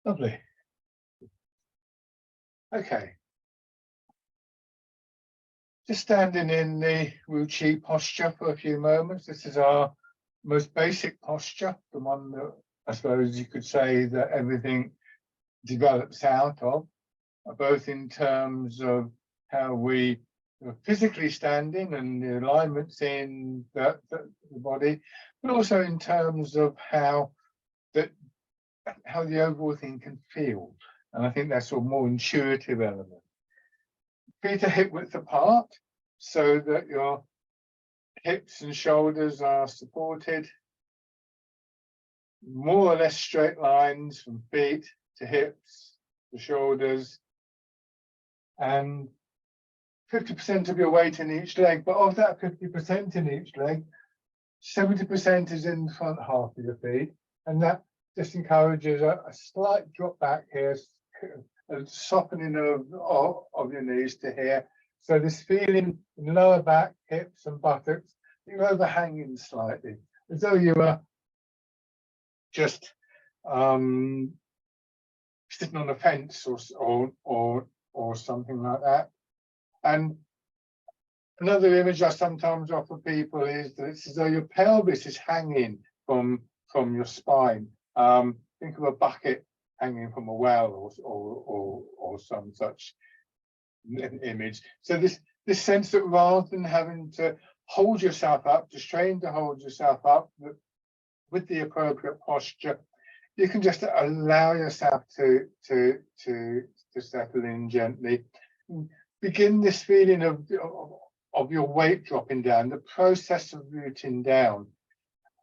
Lovely. Okay. Just standing in the Wu Chi posture for a few moments. This is our most basic posture, the one that I suppose you could say that everything develops out of, both in terms of how we are physically standing and the alignments in the body, but also in terms of how the overall thing can feel. And I think that's a more intuitive element. Feet are hip width apart so that your hips and shoulders are supported. More or less straight lines from feet to hips to shoulders. And 50% of your weight in each leg, but of that 50% in each leg, 70% is in the front half of your feet. And that just encourages a slight drop back here, a softening of your knees to here. So this feeling in lower back, hips and buttocks, you're overhanging slightly, as though you were just sitting on a fence or something like that. And another image I sometimes offer people is that it's as though your pelvis is hanging from your spine. Think of a bucket hanging from a well or some such image. So this sense that rather than having to hold yourself up, to strain to hold yourself up with the appropriate posture, you can just allow yourself to settle in gently. Begin this feeling of your weight dropping down, the process of rooting down,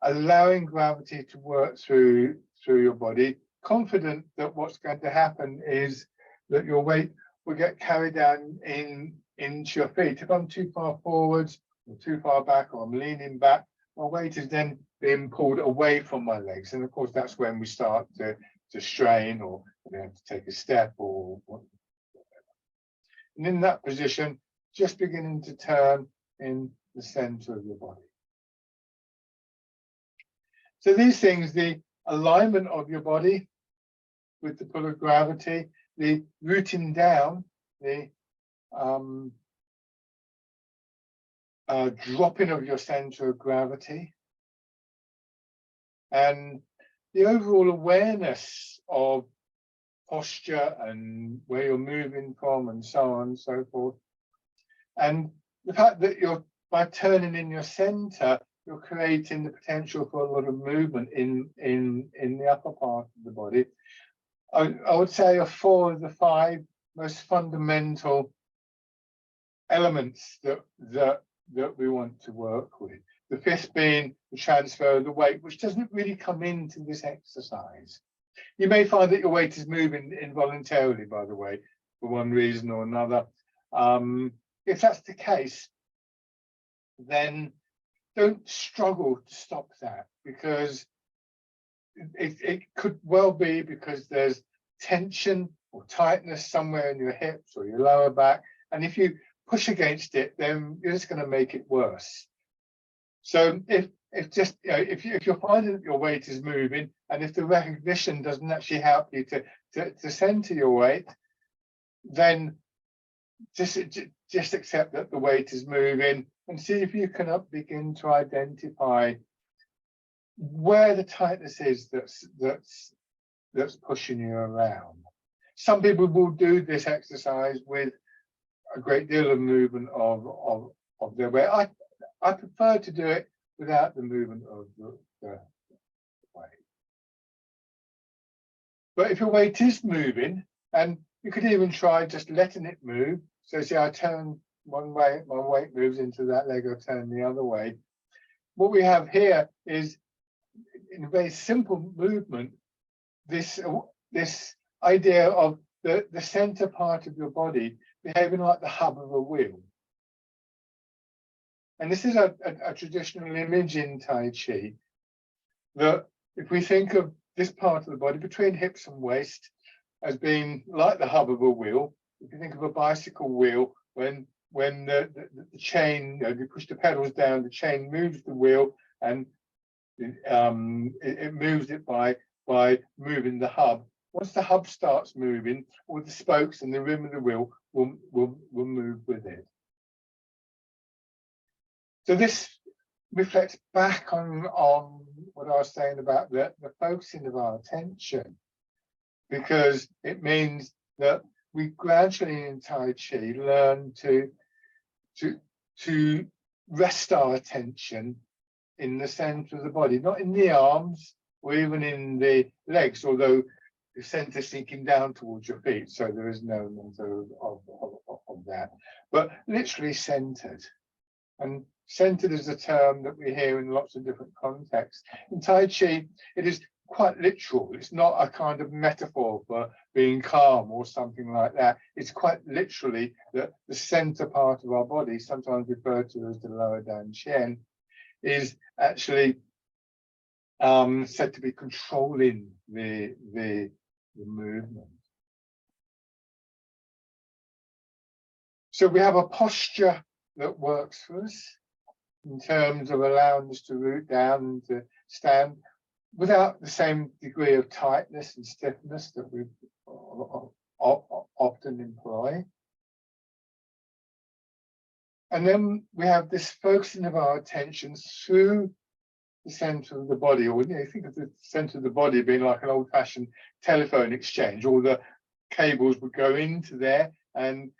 allowing gravity to work through your body, confident that what's going to happen is that your weight will get carried down into your feet. If I'm too far forwards or too far back, or I'm leaning back, my weight is then being pulled away from my legs. And of course, that's when we start to strain, or we have to take a step or whatever. And in that position, just beginning to turn in the center of your body. So these things, the alignment of your body with the pull of gravity, the rooting down, the dropping of your center of gravity, and the overall awareness of posture and where you're moving from and so on and so forth. And the fact that by turning in your center, you're creating the potential for a lot of movement in the upper part of the body. I would say are 4 of the 5 most fundamental elements that we want to work with. The 5th being the transfer of the weight, which doesn't really come into this exercise. You may find that your weight is moving involuntarily, by the way, for one reason or another. If that's the case, then don't struggle to stop that, because it could well be because there's tension or tightness somewhere in your hips or your lower back. And if you push against it, then you're just going to make it worse. So if you're finding that your weight is moving, and if the recognition doesn't actually help you to center your weight, then just accept that the weight is moving and see if you can begin to identify where the tightness is that's pushing you around. Some people will do this exercise with a great deal of movement of their weight. I prefer to do it without the movement of the weight. But if your weight is moving, and you could even try just letting it move. So see, I turn one way, my weight moves into that leg, I turn the other way. What we have here is, in a very simple movement, this idea of the center part of your body behaving like the hub of a wheel. And this is a traditional image in Tai Chi, that if we think of this part of the body between hips and waist as being like the hub of a wheel, if you think of a bicycle wheel, when the chain, you push the pedals down, the chain moves the wheel, and it moves it by by moving the hub. Once the hub starts moving, all the spokes and the rim of the wheel will move with it. So this reflects back on what I was saying about the focusing of our attention, because it means that we gradually in Tai Chi learn to rest our attention in the center of the body, not in the arms or even in the legs, although the center sinking down towards your feet, so there is no element of that, but literally centered. And centered is a term that we hear in lots of different contexts. In Tai Chi, it is quite literal. It's not a kind of metaphor for being calm or something like that. It's quite literally that the center part of our body, sometimes referred to as the lower Dan Shen, is actually said to be controlling the movement. So we have a posture that works for us in terms of allowing us to root down and to stand without the same degree of tightness and stiffness that we often employ. And then we have this focusing of our attention through the center of the body, or you think of the center of the body being like an old-fashioned telephone exchange. All the cables would go into there, and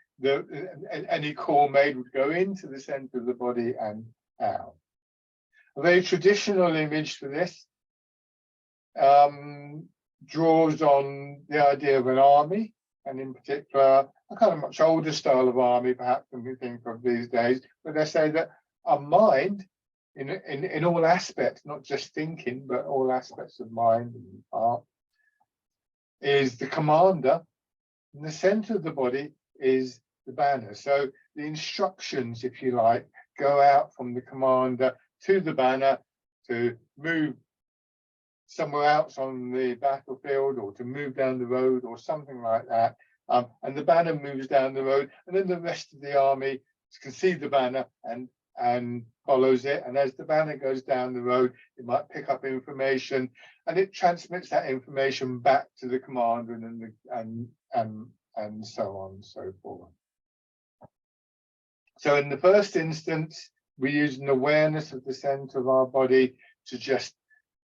any call made would go into the center of the body and out. A very traditional image for this draws on the idea of an army, and in particular a kind of much older style of army perhaps than we think of these days, but they say that our mind in all aspects, not just thinking, but all aspects of mind and heart, is the commander, and the center of the body is the banner. So the instructions, if you like, go out from the commander to the banner to move somewhere else on the battlefield, or to move down the road, or something like that. And the banner moves down the road, and then the rest of the army can see the banner and follows it. And as the banner goes down the road, it might pick up information, and it transmits that information back to the commander, and so on and so forth. So in the first instance, we use an awareness of the center of our body to just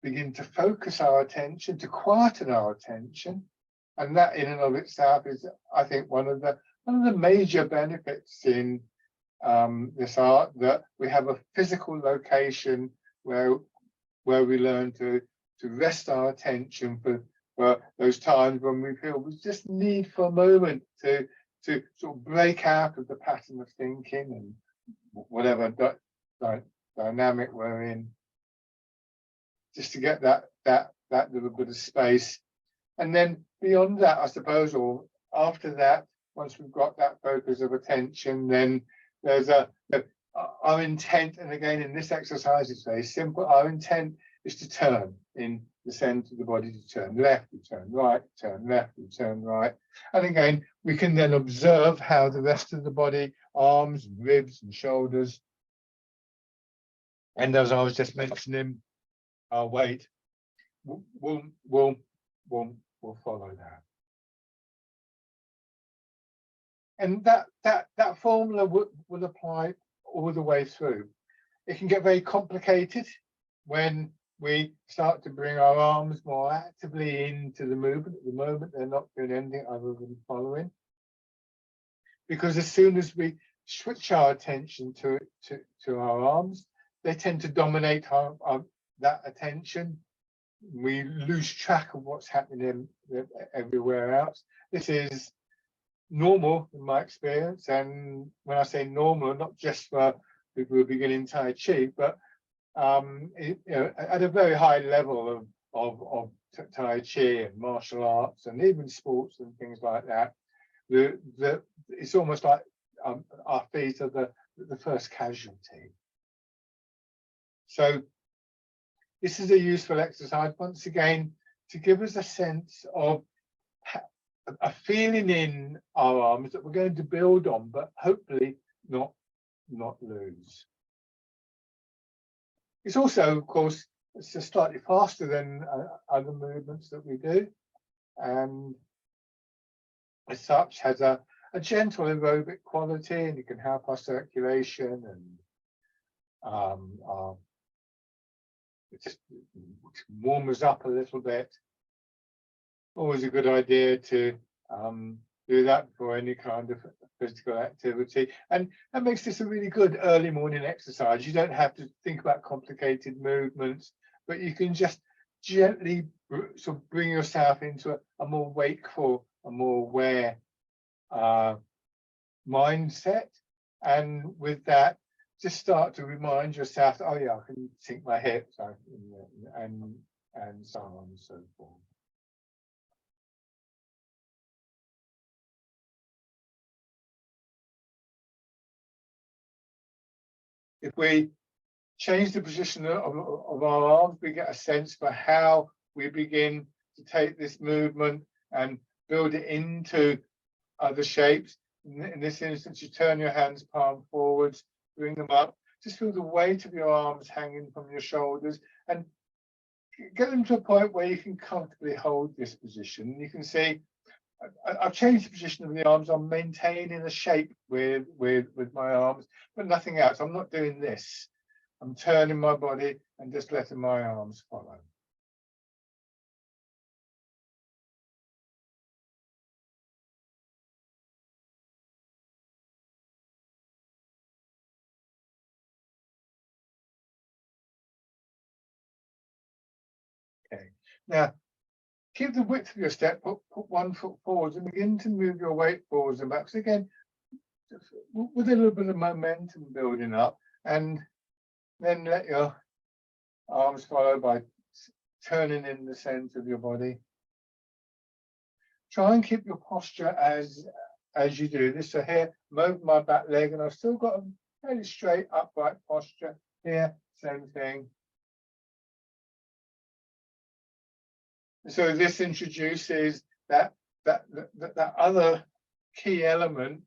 begin to focus our attention, to quieten our attention. And that in and of itself is, I think, one of the major benefits in this art, that we have a physical location where we learn to rest our attention for those times when we feel we just need for a moment to sort of break out of the pattern of thinking and whatever dynamic we're in, just to get that little bit of space. And then beyond that, I suppose, or after that, once we've got that focus of attention, then there's our intent, and again in this exercise it's very simple. Our intent is to turn in the center of the body, to turn left, to turn right, turn left, to turn right. And again, we can then observe how the rest of the body, arms, and ribs and shoulders, and as I was just mentioning, our weight will follow that. And that formula will apply all the way through. It can get very complicated when we start to bring our arms more actively into the movement. At the moment, they're not doing anything other than following. Because as soon as we switch our attention to our arms, they tend to dominate that attention. We lose track of what's happening everywhere else. This is normal in my experience, and when I say normal, not just for people who are beginning Tai Chi, but at a very high level of Tai Chi and martial arts and even sports and things like that, it's almost like our feet are the first casualty. So this is a useful exercise, once again, to give us a sense of a feeling in our arms that we're going to build on, but hopefully not lose. It's also, of course, It's just slightly faster than other movements that we do, and as such has a gentle aerobic quality, and it can help our circulation, and it just warm us up a little bit. Always a good idea to do that before any kind of physical activity, and that makes this a really good early morning exercise. You don't have to think about complicated movements, but you can just gently sort of bring yourself into a more wakeful, a more aware mindset, and with that just start to remind yourself, oh yeah, I can sink my hips, and so on and so forth. If we change the position of our arms, we get a sense for how we begin to take this movement and build it into other shapes. In this instance, you turn your hands palm forwards, bring them up. Just feel the weight of your arms hanging from your shoulders, and get them to a point where you can comfortably hold this position. You can see I've changed the position of the arms. I'm maintaining a shape with my arms, but nothing else. I'm not doing this. I'm turning my body and just letting my arms follow. Okay. Now, keep the width of your step, put 1 foot forwards, and begin to move your weight forwards and backs again, with a little bit of momentum building up, and then let your arms follow by turning in the center of your body. Try and keep your posture as you do this. So here, I'm over my back leg, and I've still got a fairly straight upright posture. Here, same thing. So this introduces that other key element,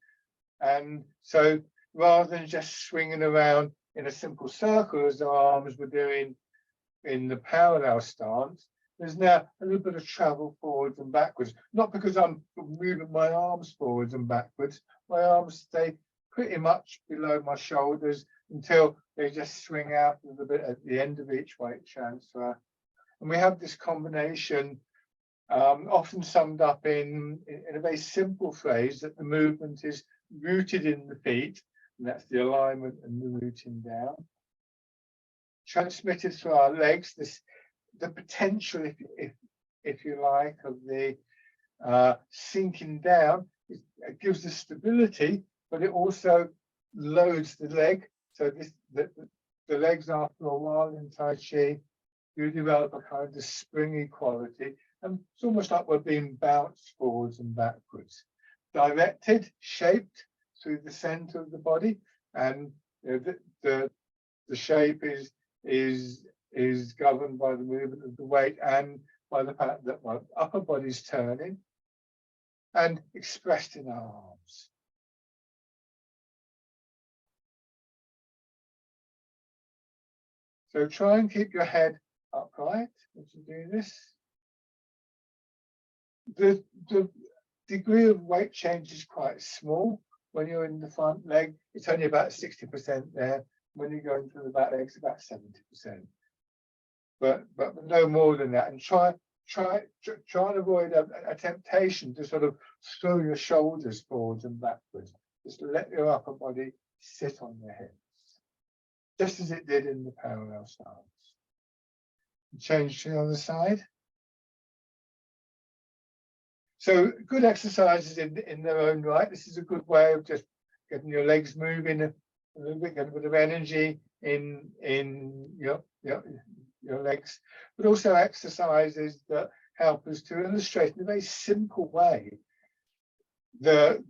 and so rather than just swinging around in a simple circle as our arms were doing in the parallel stance, there's now a little bit of travel forwards and backwards. Not because I'm moving my arms forwards and backwards. My arms stay pretty much below my shoulders until they just swing out a little bit at the end of each weight transfer. And we have this combination, often summed up in a very simple phrase, that the movement is rooted in the feet, and that's the alignment and the rooting down. Transmitted through our legs, the potential, if you like, of the sinking down. It gives the stability, but it also loads the leg. So the legs, after a while in Tai Chi, you develop a kind of springy quality, and it's almost like we're being bounced forwards and backwards, directed, shaped through the center of the body, and the shape is governed by the movement of the weight and by the fact that my upper body's turning, and expressed in our arms. So try and keep your head upright as you do this. The degree of weight change is quite small. When you're in the front leg, it's only about 60% there. When you go into the back leg, it's about 70%. But no more than that. And try and avoid a temptation to sort of throw your shoulders forwards and backwards. Just let your upper body sit on your hips, just as it did in the parallel stance. Change to the other side. So good exercises in their own right. This is a good way of just getting your legs moving a little bit, getting a bit of energy in your legs, but also exercises that help us to illustrate in a very simple way the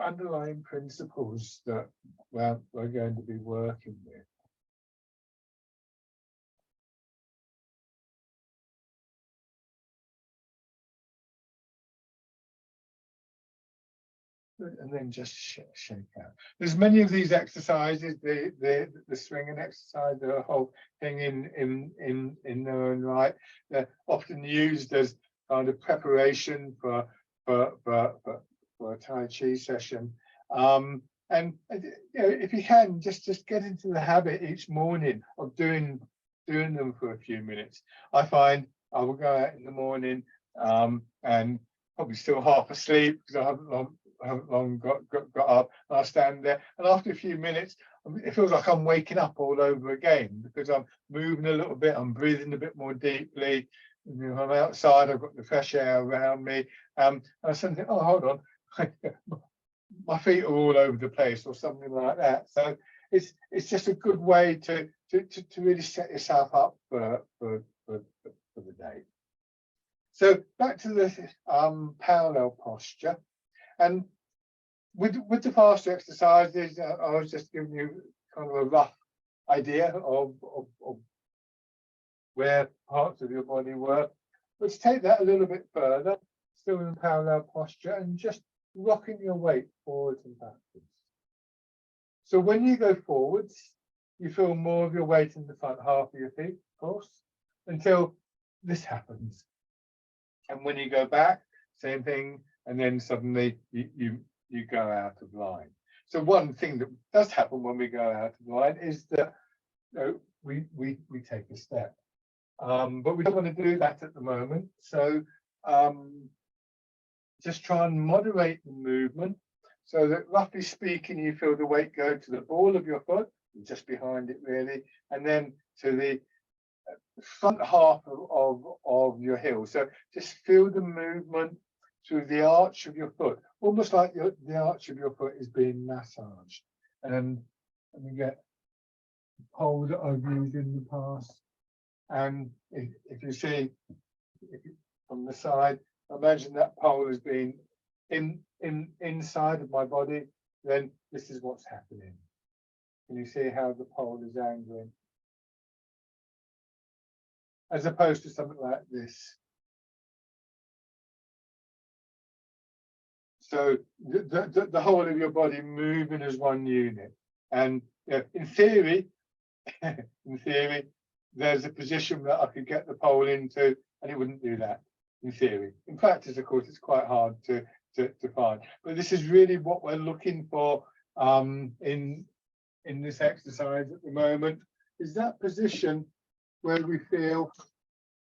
underlying principles that we're going to be working with. and then just shake out. There's many of these exercises, the swinging exercise, the whole thing in their own right. They're often used as kind of preparation for a Tai Chi session. And you know, if you can, just get into the habit each morning of doing them for a few minutes. I find I will go out in the morning and probably still half asleep because I haven't long got up, and I stand there, and after a few minutes it feels like I'm waking up all over again because I'm moving a little bit, I'm breathing a bit more deeply. You know, I'm outside, I've got the fresh air around me, and I suddenly think, oh, hold on, my feet are all over the place or something like that. So it's just a good way to really set yourself up for the day. So back to the parallel posture, and with the faster exercises, I was just giving you kind of a rough idea of where parts of your body work. Let's take that a little bit further, still in parallel posture, and just rocking your weight forwards and backwards. So when you go forwards, you feel more of your weight in the front half of your feet, of course, until this happens. And when you go back, same thing, and then suddenly you go out of line. So one thing that does happen when we go out of line is that we take a step. But we don't want to do that at the moment. So just try and moderate the movement so that, roughly speaking, you feel the weight go to the ball of your foot, just behind it really, and then to the front half of your heel. So just feel the movement through the arch of your foot, almost like the arch of your foot is being massaged. And we get the pole that I've used in the past. And if you see from the side, imagine that pole has been inside of my body, then this is what's happening. Can you see how the pole is angling? As opposed to something like this. So the whole of your body moving as one unit. And in theory, there's a position that I could get the pole into, and it wouldn't do that. In theory, in practice, of course, it's quite hard to find. But this is really what we're looking for in this exercise at the moment. Is that position where we feel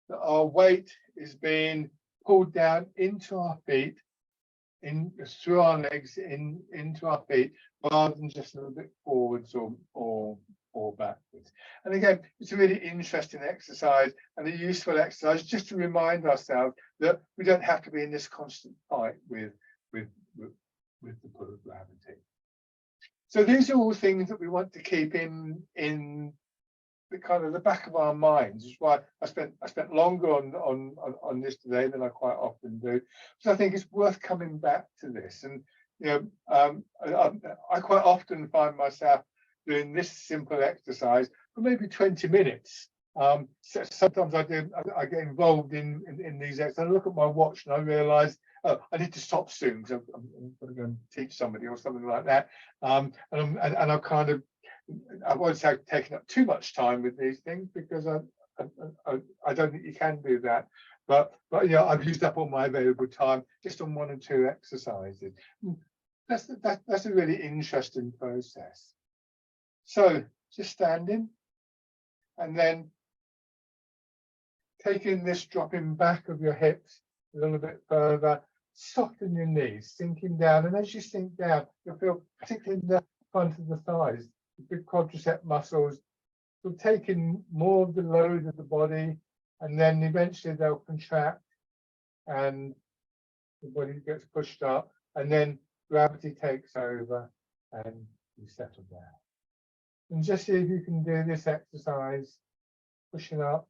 that our weight is being pulled down into our feet, through our legs, into our feet, rather than just a little bit forwards or backwards. And again, it's a really interesting exercise and a useful exercise just to remind ourselves that we don't have to be in this constant fight with the pull of gravity. So these are all things that we want to keep in the kind of the back of our minds. Which is why I spent longer on this today than I quite often do. So I think it's worth coming back to this. And you know, I quite often find myself doing this simple exercise for maybe 20 minutes. So sometimes I get involved in these exercises. I look at my watch and I realise, oh, I need to stop soon because I'm going to go and teach somebody or something like that. And I'm kind of, I won't say I've taken up too much time with these things because I don't think you can do that. But yeah, I've used up all my available time just on 1 or 2 exercises. That's a really interesting process. So just standing and then taking this, dropping back of your hips a little bit further, soften your knees, sinking down. And as you sink down, you'll feel, particularly in the front of the thighs, the big quadricep muscles, so taking more of the load of the body, and then eventually they'll contract and the body gets pushed up, and then gravity takes over and you settle down. And just see if you can do this exercise, pushing up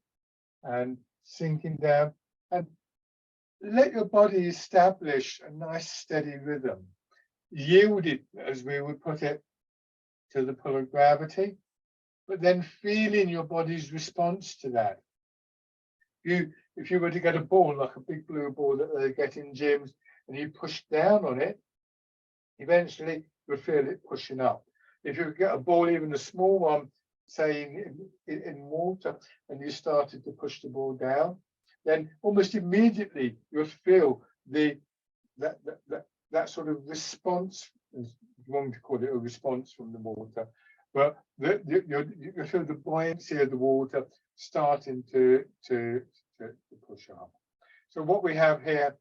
and sinking down, and let your body establish a nice steady rhythm, yielded, as we would put it, to the pull of gravity, but then feeling your body's response to that. If you were to get a ball, like a big blue ball that they get in gyms, and you push down on it, eventually you'll feel it pushing up. If you get a ball, even a small one, say in water, and you started to push the ball down, then almost immediately you'll feel that sort of response, if you want to call it a response from the water, but you feel the buoyancy of the water starting to push up. So what we have here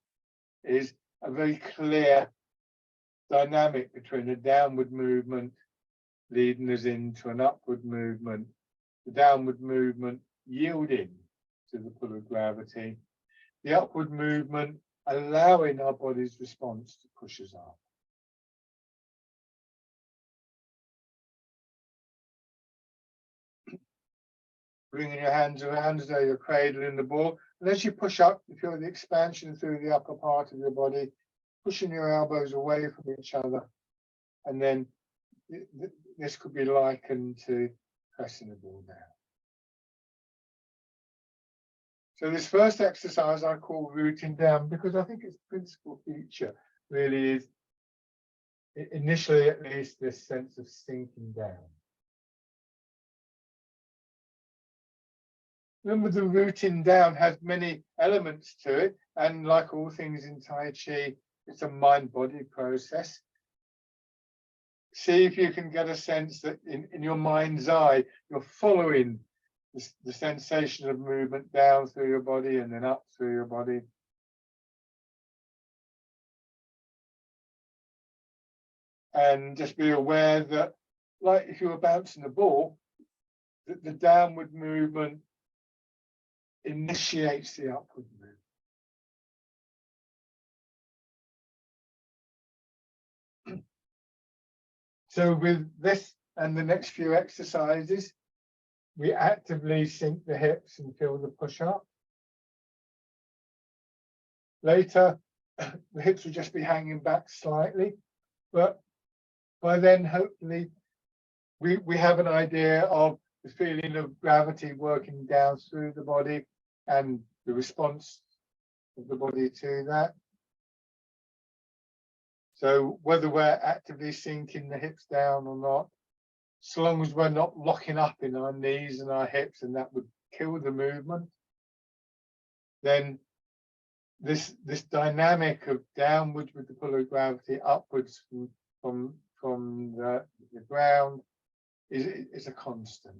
is a very clear dynamic between a downward movement leading us into an upward movement, the downward movement yielding to the pull of gravity, the upward movement allowing our body's response to push us up. Bringing your hands around as though you're cradling the ball, and as you push up, you feel the expansion through the upper part of your body, pushing your elbows away from each other, and then this could be likened to pressing the ball down. So this first exercise I call rooting down, because I think its principal feature really is, initially at least, this sense of sinking down. Remember, the rooting down has many elements to it, and like all things in Tai Chi, it's a mind-body process. See if you can get a sense that in your mind's eye, you're following the sensation of movement down through your body and then up through your body. And just be aware that, like if you were bouncing a ball, that the downward movement initiates the upward movement. So with this and the next few exercises, we actively sink the hips and feel the push up. Later, the hips will just be hanging back slightly, but by then, hopefully, we have an idea of the feeling of gravity working down through the body and the response of the body to that. So whether we're actively sinking the hips down or not, so long as we're not locking up in our knees and our hips, and that would kill the movement, then this dynamic of downwards with the pull of gravity, upwards from the ground is a constant.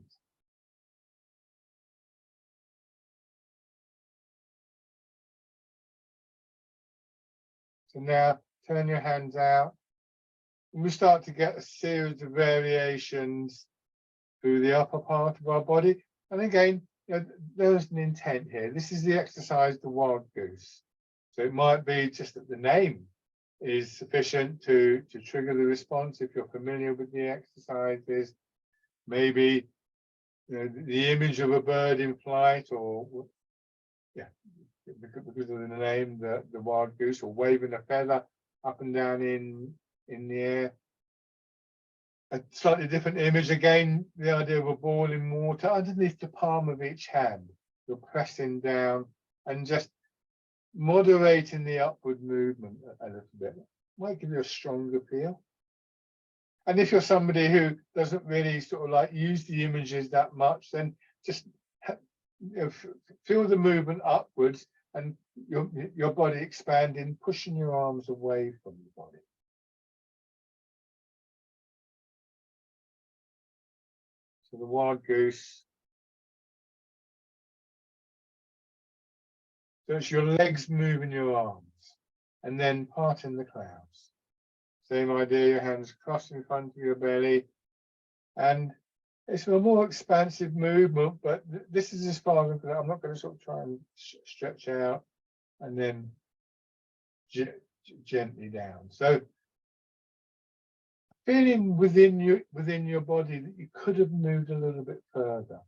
So now turn your hands out. And we start to get a series of variations through the upper part of our body. And again, there's an intent here. This is the exercise, the wild goose. So it might be just that the name is sufficient to trigger the response if you're familiar with the exercises. Maybe the image of a bird in flight, or because of the name, the wild goose, or waving a feather up and down in the air. A slightly different image, again, the idea of a ball in water underneath the palm of each hand. You're pressing down and just moderating the upward movement a little bit. Might give you a stronger feel. And if you're somebody who doesn't really sort of like use the images that much, then just feel the movement upwards and your body expanding, pushing your arms away from the body. So the wild goose. So it's your legs moving your arms and then parting the clouds. Same idea, your hands crossed in front of your belly. And it's a more expansive movement, but this is as far as I'm not going to sort of try and stretch out and then gently down. So feeling within your body that you could have moved a little bit further,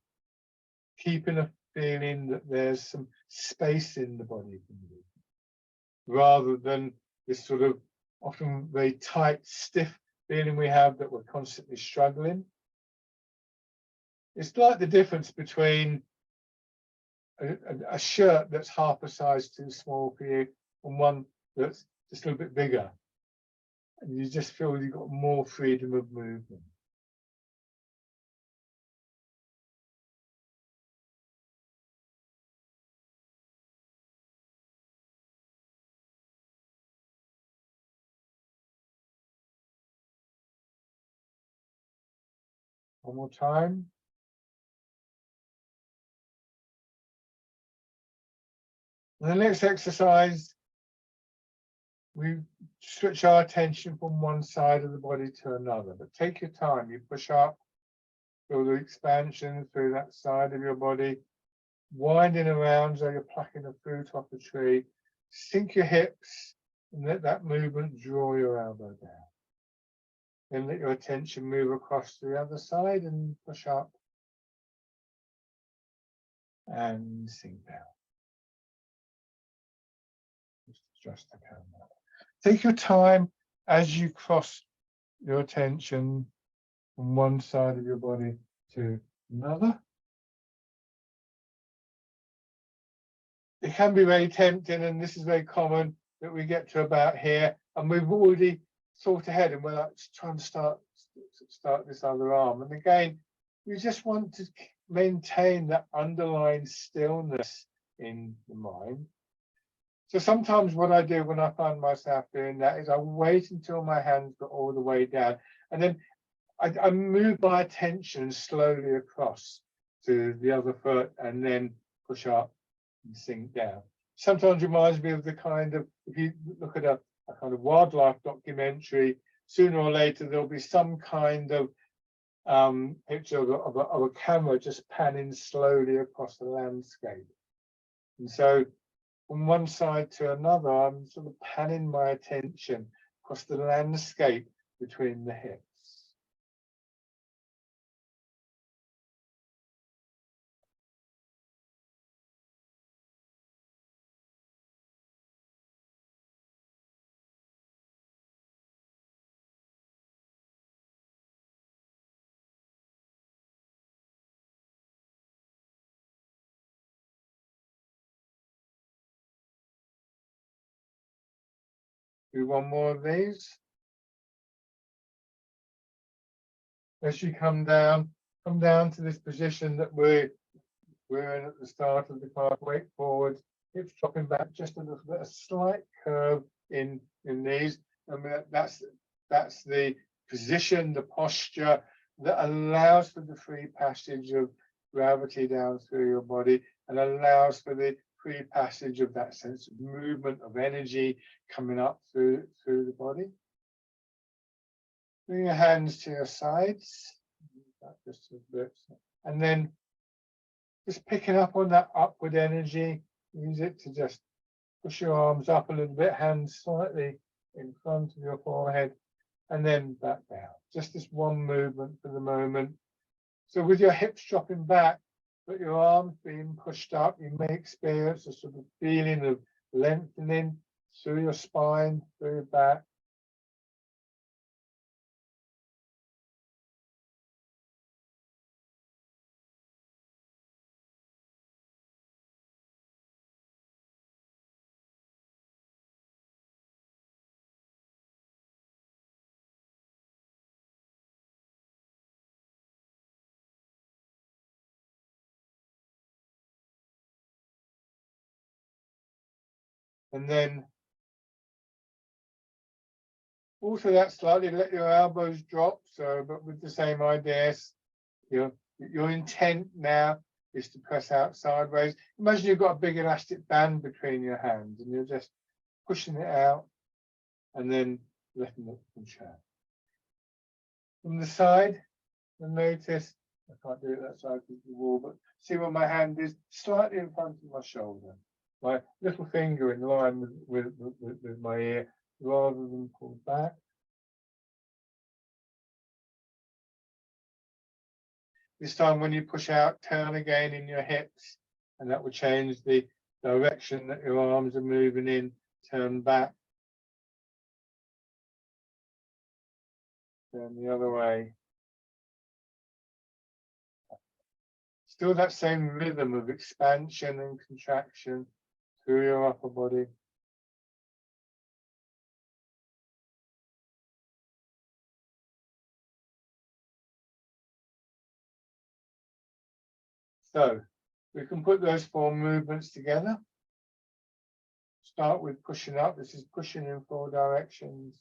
keeping a feeling that there's some space in the body for you, rather than this sort of often very tight, stiff feeling we have that we're constantly struggling. It's like the difference between a shirt that's half a size too small for you and one that's just a little bit bigger. And you just feel you've got more freedom of movement. One more time. And the next exercise, we switch our attention from one side of the body to another, but take your time. You push up, feel the expansion through that side of your body, winding around as though you're plucking the fruit off the tree. Sink your hips and let that movement draw your elbow down. Then let your attention move across to the other side and push up and sink down. Just adjust the camera. Take your time as you cross your attention from one side of your body to another. It can be very tempting, and this is very common, that we get to about here and we've already thought ahead and we're like trying to start this other arm. And again, you just want to maintain that underlying stillness in the mind. So sometimes what I do when I find myself doing that is I wait until my hands got all the way down, and then I move my attention slowly across to the other foot and then push up and sink down. Sometimes reminds me of the kind of, if you look at a kind of wildlife documentary, sooner or later there'll be some kind of picture of a camera just panning slowly across the landscape. And so from one side to another, I'm sort of panning my attention across the landscape between the hips. Do one more of these. As you come down to this position that we're in at the start of the class. Weight forward, hips dropping back just a little bit, a slight curve in these, and that's the position, the posture that allows for the free passage of gravity down through your body and allows for the free passage of that sense of movement, of energy coming up through the body. Bring your hands to your sides, just a bit, and then just picking up on that upward energy. Use it to just push your arms up a little bit, hands slightly in front of your forehead, and then back down. Just this one movement for the moment. So with your hips dropping back, but your arms being pushed up, you may experience a sort of feeling of lengthening through your spine, through your back. And then also that slightly let your elbows drop. So, but with the same ideas, your intent now is to press out sideways. Imagine you've got a big elastic band between your hands and you're just pushing it out and then letting it push out. From the side, you'll notice, I can't do it that side of the wall, but see where my hand is slightly in front of my shoulder. My little finger in line with my ear rather than pulled back. This time when you push out, turn again in your hips, and that will change the direction that your arms are moving in. Turn back. Turn the other way. Still that same rhythm of expansion and contraction through your upper body. So we can put those 4 movements together. Start with pushing up. This is pushing in 4 directions.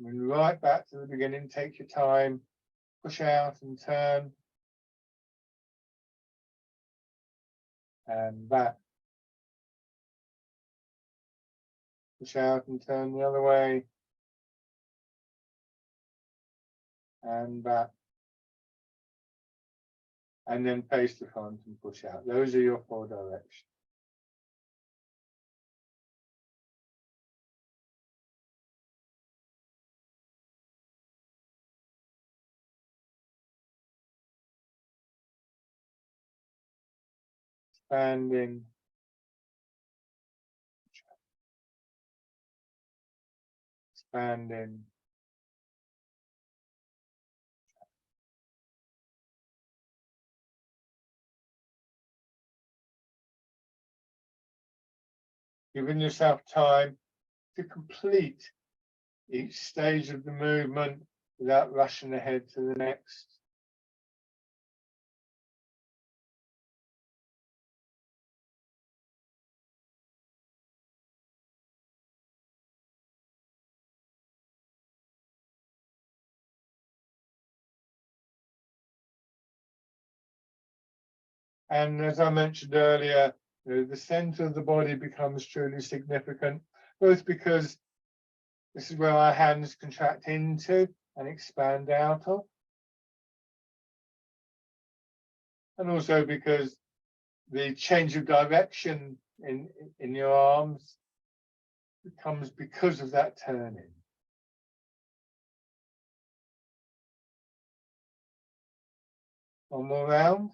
And right back to the beginning, take your time, push out and turn. And back. Push out and turn the other way. And back. And then face the front and push out. Those are your 4 directions. Expanding. Expanding. Giving yourself time to complete each stage of the movement without rushing ahead to the next. And as I mentioned earlier, the center of the body becomes truly significant, both because this is where our hands contract into and expand out of, and also because the change of direction in your arms comes because of that turning. One more round.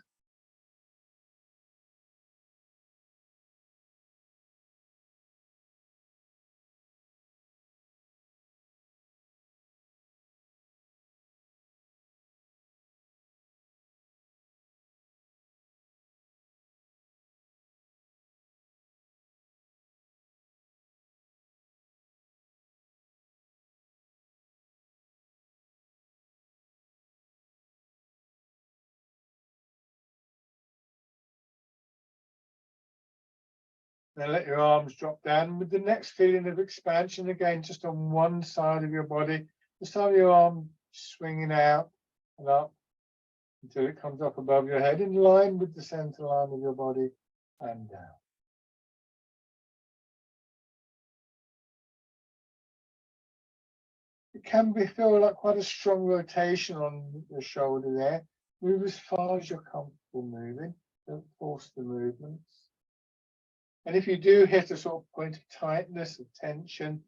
Then let your arms drop down with the next feeling of expansion again, just on one side of your body. Just have your arm swinging out and up until it comes up above your head in line with the center line of your body and down. It can feel like quite a strong rotation on the shoulder there. Move as far as you're comfortable moving. Don't force the movements. And if you do hit a sort of point of tightness, of tension,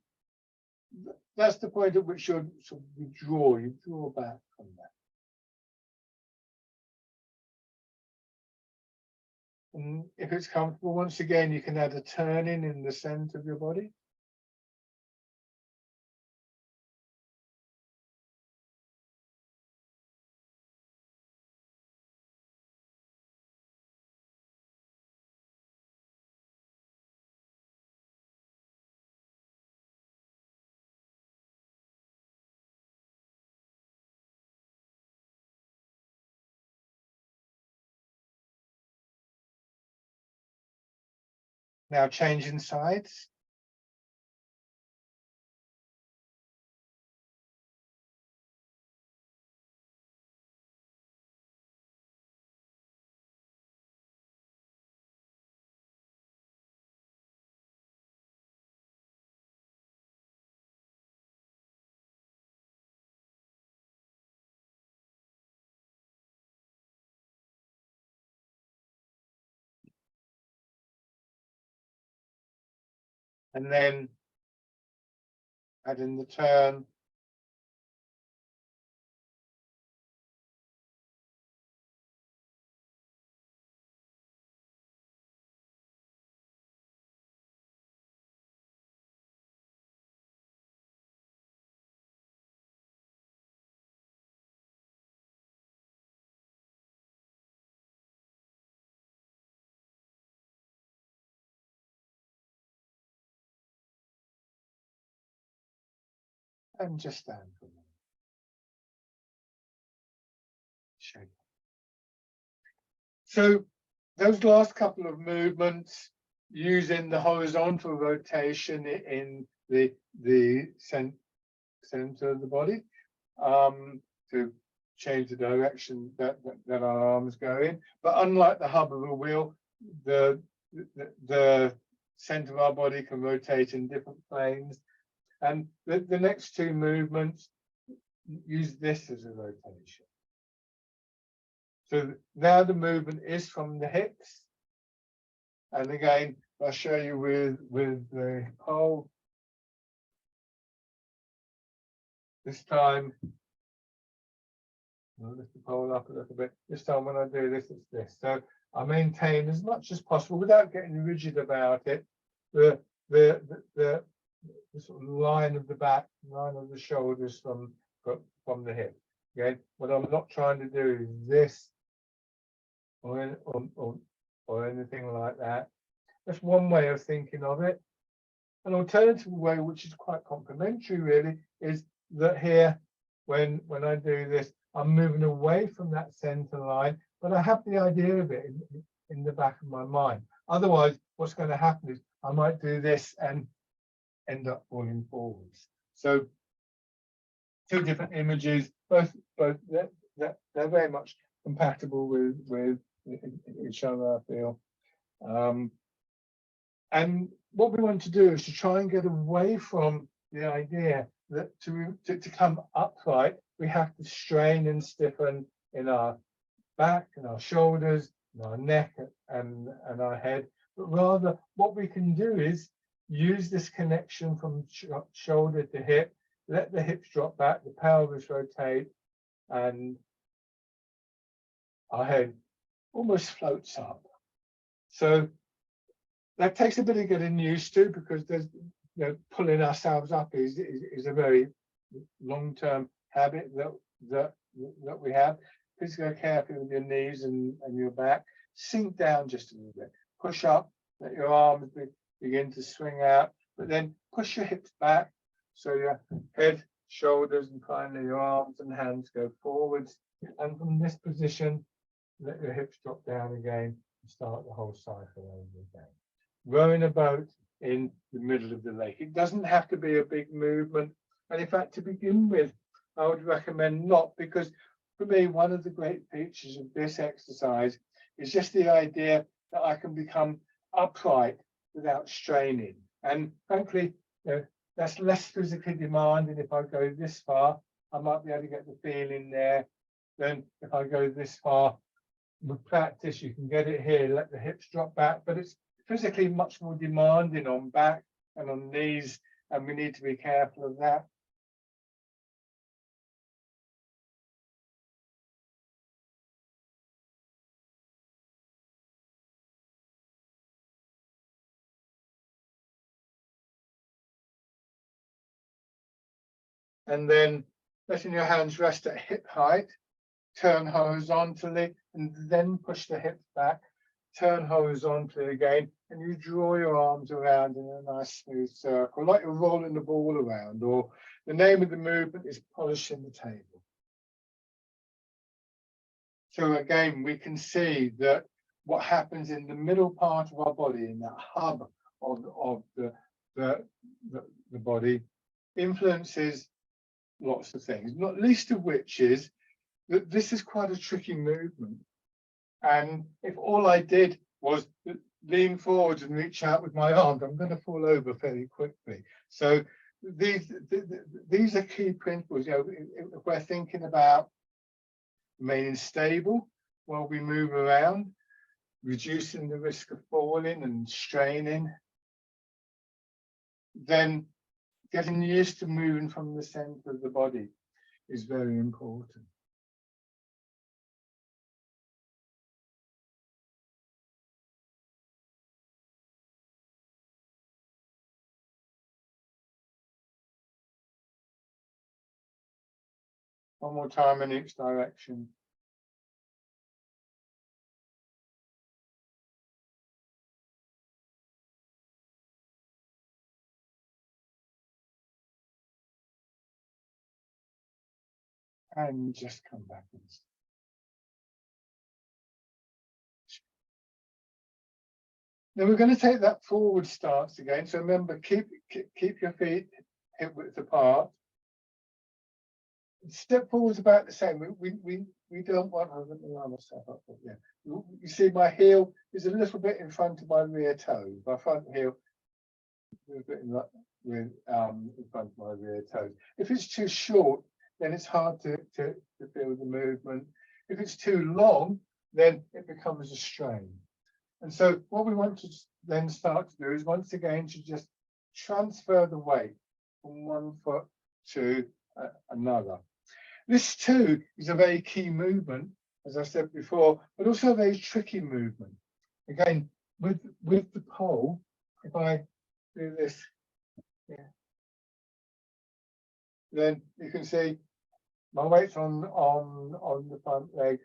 that's the point at which you sort of withdraw. You draw back from that. And if it's comfortable, once again, you can add a turning in the center of your body. Now changing sides. And then adding the turn. And just stand for a minute. So those last couple of movements using the horizontal rotation in the center of the body to change the direction that our arms go in. But unlike the hub of a wheel, the center of our body can rotate in different planes. And the next two movements use this as a rotation. So now the movement is from the hips. And again, I'll show you with the pole. This time, I'll lift the pole up a little bit. This time when I do this, it's this. So I maintain as much as possible without getting rigid about it. The sort of line of the back, line of the shoulders from the hip. Okay, what I'm not trying to do is this or anything like that. That's one way of thinking of it. An alternative way, which is quite complementary, really, is that here, when I do this, I'm moving away from that center line, but I have the idea of it in the back of my mind. Otherwise, what's going to happen is I might do this and end up falling forwards. So, two different images, both they're very much compatible with each other, I feel. And what we want to do is to try and get away from the idea that to come upright, we have to strain and stiffen in our back and our shoulders, and our neck and our head. But rather, what we can do is use this connection from shoulder to hip, let the hips drop back, the pelvis rotate, and our head almost floats up. So that takes a bit of getting used to, because there's, pulling ourselves up is a very long-term habit that we have. Please go carefully with your knees and your back. Sink down just a little bit. Push up. Let your arms begin to swing out, but then push your hips back so your head, shoulders, and finally your arms and hands go forwards. And from this position, let your hips drop down again and start the whole cycle over again. Rowing a boat in the middle of the lake. It doesn't have to be a big movement. And in fact, to begin with, I would recommend not, because for me, one of the great features of this exercise is just the idea that I can become upright without straining. And frankly, that's less physically demanding. If I go this far, I might be able to get the feeling there. Then if I go this far, with practice, you can get it here, let the hips drop back, but it's physically much more demanding on back and on knees, and we need to be careful of that. And then letting your hands rest at hip height, turn horizontally, and then push the hips back, turn horizontally again, and you draw your arms around in a nice smooth circle, like you're rolling the ball around, or the name of the movement is polishing the table. So again, we can see that what happens in the middle part of our body, in that hub of the body, influences lots of things, not least of which is that this is quite a tricky movement. And if all I did was lean forwards and reach out with my arms, I'm going to fall over fairly quickly. So these are key principles. If we're thinking about remaining stable while we move around, reducing the risk of falling and straining, then getting used to moving from the center of the body is very important. One more time in each direction. And just come back and Now we're going to take that forward stance again. So remember, keep your feet hip width apart. Step forward is about the same. We don't want. Oh, let me line myself up. Yeah, you see, my heel is a little bit in front of my rear toe. My front heel is a bit in front of my rear toe. If it's too short, then it's hard to feel the movement. If it's too long, then it becomes a strain. And so what we want to then start to do is once again to just transfer the weight from one foot to another. This too is a very key movement, as I said before, but also a very tricky movement. Again, with the pole, if I do this, yeah, then you can see my weight's on the front leg,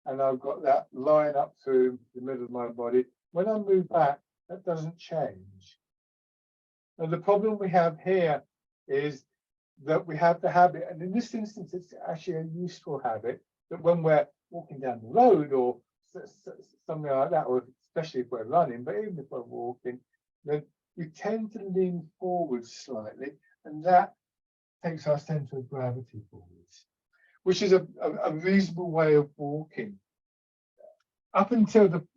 and I've got that line up through the middle of my body. When I move back, that doesn't change. And the problem we have here is that we have the habit, and in this instance, it's actually a useful habit, that when we're walking down the road or something like that, or especially if we're running, but even if we're walking, then we tend to lean forward slightly, and that takes our center of gravity forwards, which is a reasonable way of walking. Up until the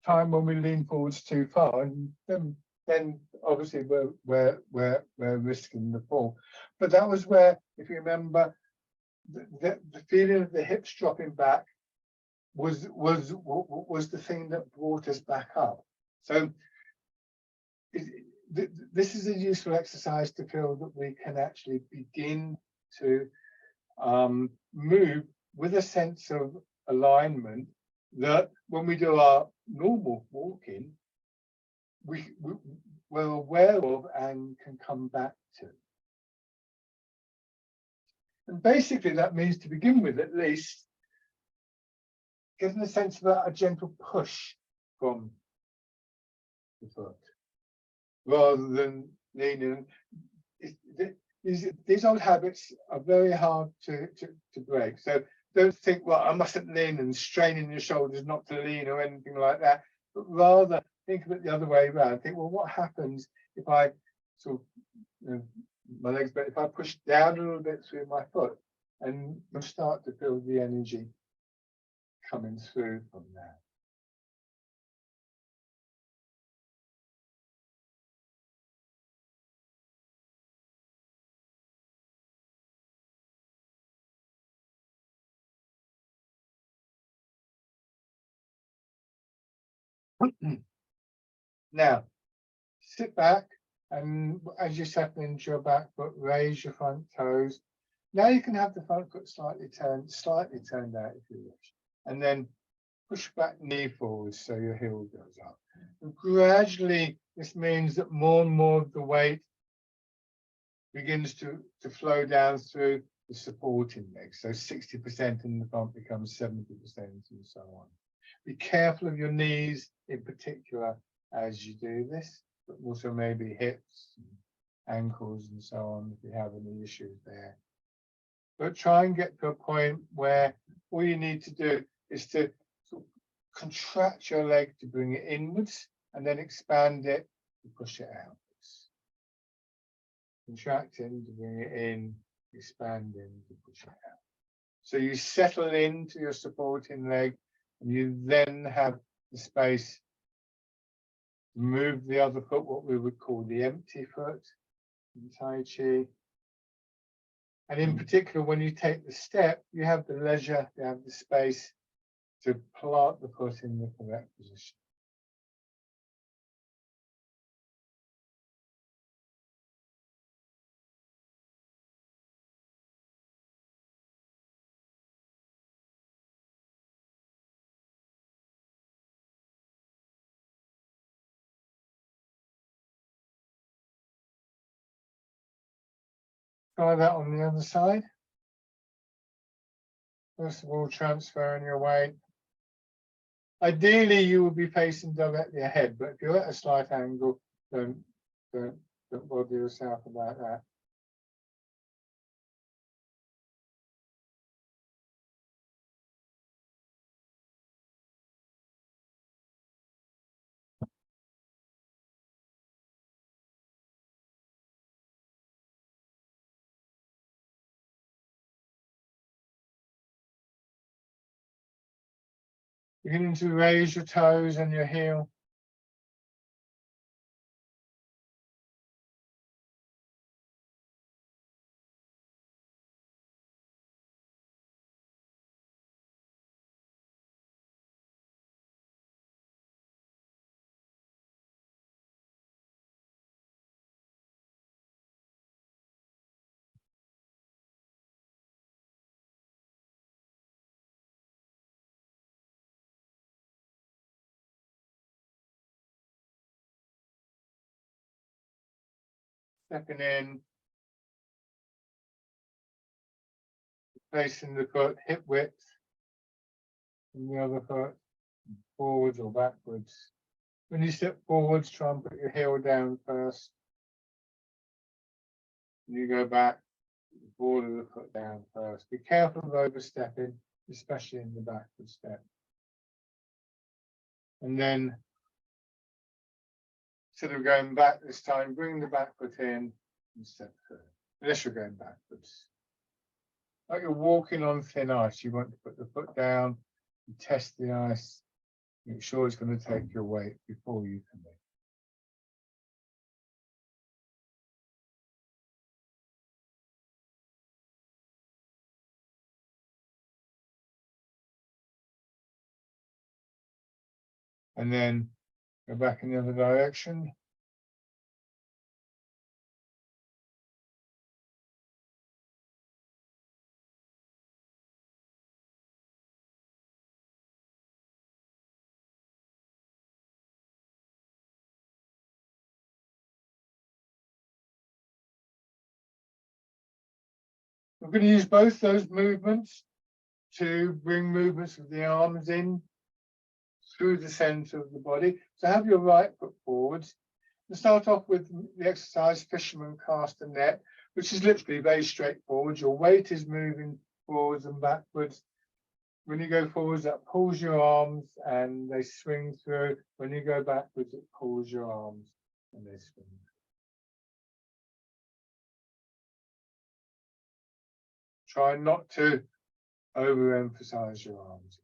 time when we lean forwards too far, and then obviously we're risking the fall. But that was where, if you remember, the feeling of the hips dropping back was the thing that brought us back up. So this is a useful exercise to feel that we can actually begin to move with a sense of alignment, that when we do our normal walking, we're aware of and can come back to. And basically that means, to begin with at least, getting a sense of a gentle push from the foot, rather than leaning. These old habits are very hard to break. So don't think, well, I mustn't lean, and straining your shoulders not to lean or anything like that, but rather think of it the other way around. Think, well, what happens if I sort of, my legs bent, if I push down a little bit through my foot, and you'll start to feel the energy coming through from there. Now, sit back, and as you settle into your back foot, raise your front toes. Now you can have the front foot slightly turned out if you wish, and then push back knee forward so your heel goes up. And gradually, this means that more and more of the weight begins to flow down through the supporting legs. So 60% in the front becomes 70% and so on. Be careful of your knees in particular as you do this, but also maybe hips, and ankles and so on if you have any issues there. But try and get to a point where all you need to do is to sort of contract your leg to bring it inwards, and then expand it to push it outwards. Contracting to bring it in, expanding to push it out. So you settle into your supporting leg, and you then have the space to move the other foot, what we would call the empty foot in Tai Chi. And in particular, when you take the step, you have the leisure, you have the space to plant the foot in the correct position. Try that on the other side. First of all, transferring your weight. Ideally, you will be facing directly ahead, but if you're at a slight angle, don't bother yourself about that. Beginning to raise your toes and your heel. Stepping in, placing the foot hip width from the other foot, forwards or backwards. When you step forwards, try and put your heel down first. When you go back, the ball of the foot down first. Be careful of overstepping, especially in the backward step. And then, instead of going back this time, bring the back foot in and step through. Unless you're going backwards. Like you're walking on thin ice, you want to put the foot down, you test the ice, make sure it's going to take your weight before you can move. And then go back in the other direction. We're going to use both those movements to bring movements of the arms in through the center of the body. So have your right foot forwards. And start off with the exercise fisherman cast a net, which is literally very straightforward. Your weight is moving forwards and backwards. When you go forwards, that pulls your arms and they swing through. When you go backwards, it pulls your arms and they swing. Try not to overemphasize your arms.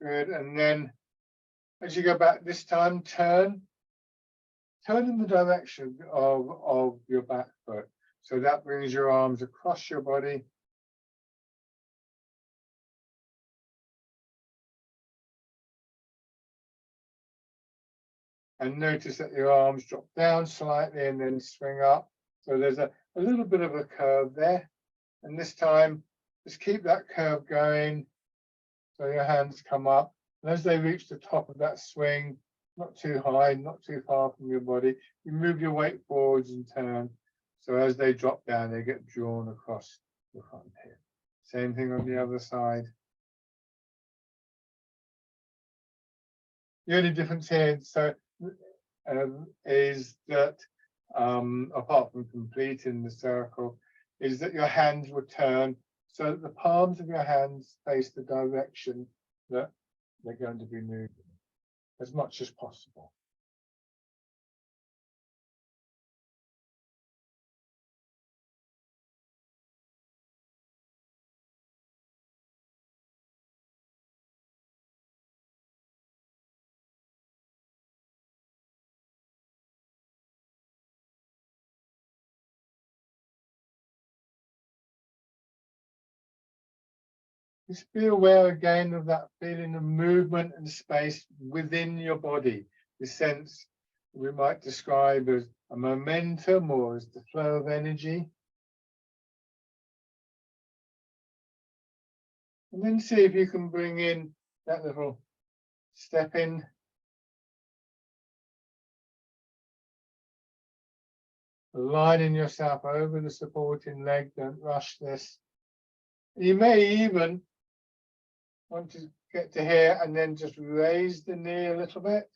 Good. And then as you go back this time, turn in the direction of your back foot. So that brings your arms across your body. And notice that your arms drop down slightly and then swing up. So there's a little bit of a curve there. And this time, just keep that curve going. So your hands come up. And as they reach the top of that swing, not too high, not too far from your body, you move your weight forwards and turn. So as they drop down, they get drawn across the front here. Same thing on the other side. The only difference here is that, apart from completing the circle, is that your hands will turn so that the palms of your hands face the direction that they're going to be moving as much as possible. Just be aware again of that feeling of movement and space within your body, the sense we might describe as a momentum or as the flow of energy. And then see if you can bring in that little step in aligning yourself over the supporting leg. Don't rush this. You may even want to get to here and then just raise the knee a little bit.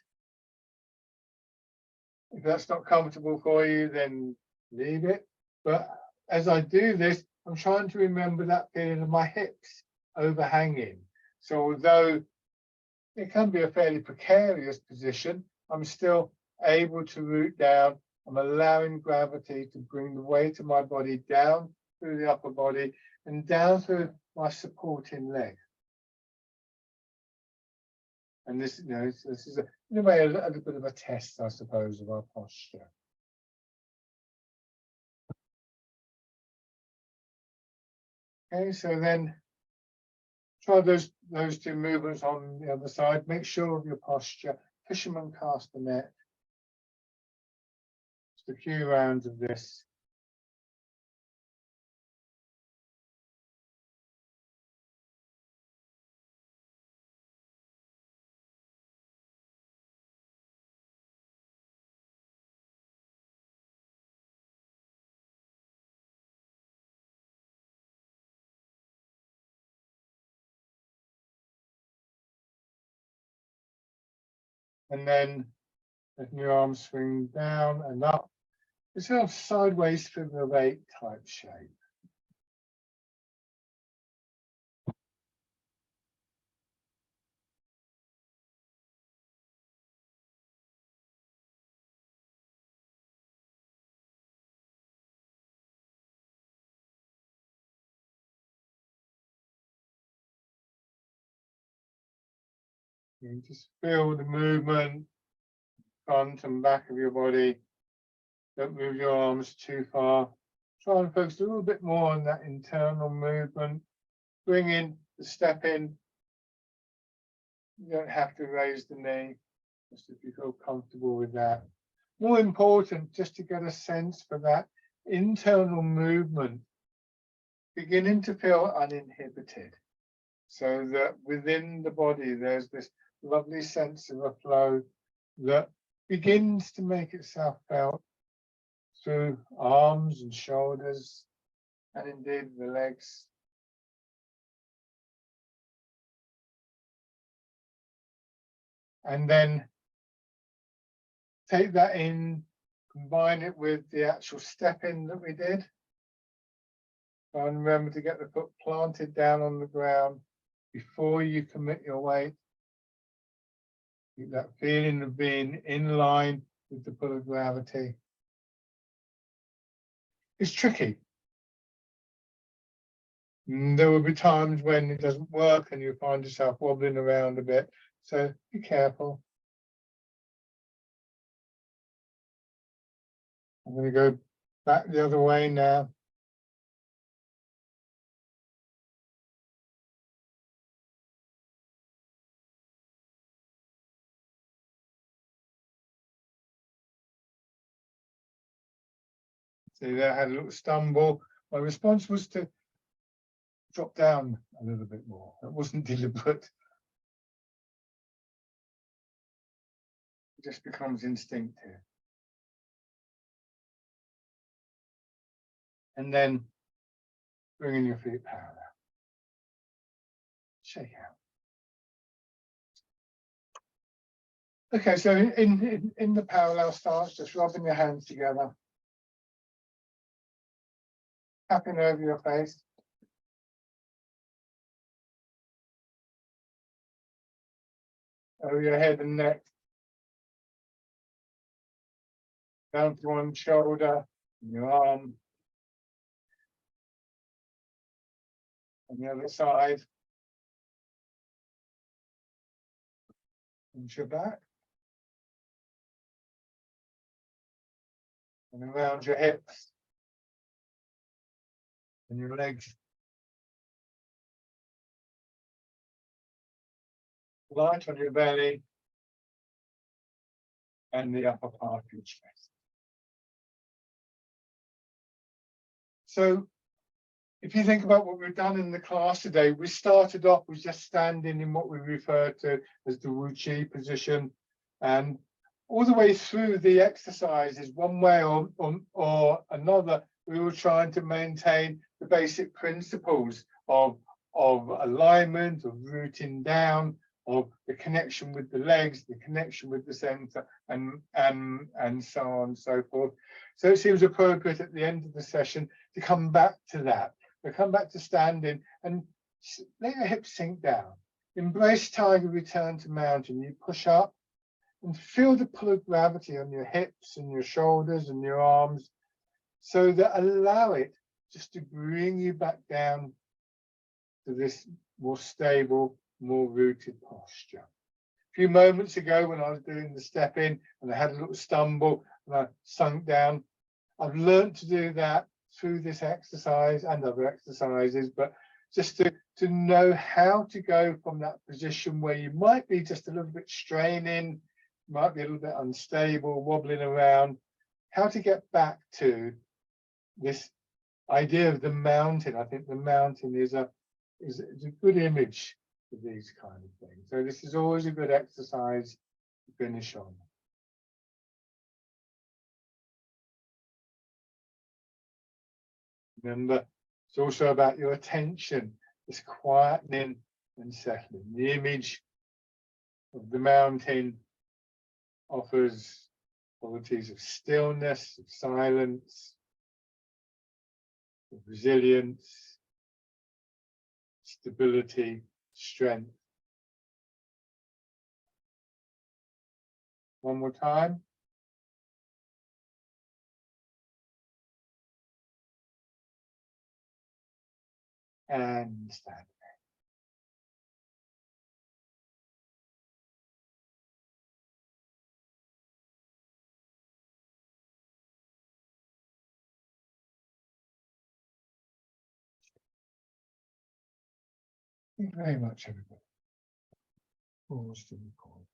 If that's not comfortable for you, then leave it. But as I do this, I'm trying to remember that feeling of my hips overhanging. So although it can be a fairly precarious position, I'm still able to root down. I'm allowing gravity to bring the weight of my body down through the upper body and down through my supporting leg. And this, this is in a way a little bit of a test, I suppose, of our posture. Okay, so then try those two movements on the other side. Make sure of your posture. Fisherman cast the net. Just a few rounds of this. And then letting your arms swing down and up. It's a sideways figure of 8 type shape. You just feel the movement, front and back of your body. Don't move your arms too far. Try and focus a little bit more on that internal movement. Bring in the step in. You don't have to raise the knee, just if you feel comfortable with that. More important, just to get a sense for that internal movement, beginning to feel uninhibited. So that within the body, there's this lovely sense of a flow that begins to make itself felt through arms and shoulders, and indeed the legs. And then take that in, combine it with the actual step in that we did. And remember to get the foot planted down on the ground before you commit your weight. Keep that feeling of being in line with the pull of gravity. It's tricky. There will be times when it doesn't work and you find yourself wobbling around a bit. So be careful. I'm going to go back the other way now. See there, I had a little stumble. My response was to drop down a little bit more. It wasn't deliberate. It just becomes instinctive. And then bringing your feet parallel. Shake out. Okay, so in the parallel stance, just rubbing your hands together. Tapping over your face. Over your head and neck. Down to one shoulder, your arm. On the other side. Into your back. And around your hips. And your legs. Light on your belly. And the upper part of your chest. So if you think about what we've done in the class today, we started off with just standing in what we refer to as the Wu Chi position. And all the way through the exercises, one way or another, we were trying to maintain the basic principles of alignment, of rooting down, of the connection with the legs, the connection with the center, and so on and so forth. So it seems appropriate at the end of the session to come back to that. We come back to standing and let your hips sink down. Embrace tiger, return to mountain. You push up and feel the pull of gravity on your hips and your shoulders and your arms, so that allow it just to bring you back down to this more stable, more rooted posture. A few moments ago when I was doing the step in and I had a little stumble and I sunk down, I've learned to do that through this exercise and other exercises, but just to know how to go from that position where you might be just a little bit straining, might be a little bit unstable, wobbling around, how to get back to this idea of the mountain. I think the mountain is a good image for these kind of things. So this is always a good exercise to finish on. Remember, it's also about your attention, this quietening and settling. The image of the mountain offers qualities of stillness, of silence, of resilience, stability, strength. One more time. And stand. Thank you very much, everybody. Pause to record.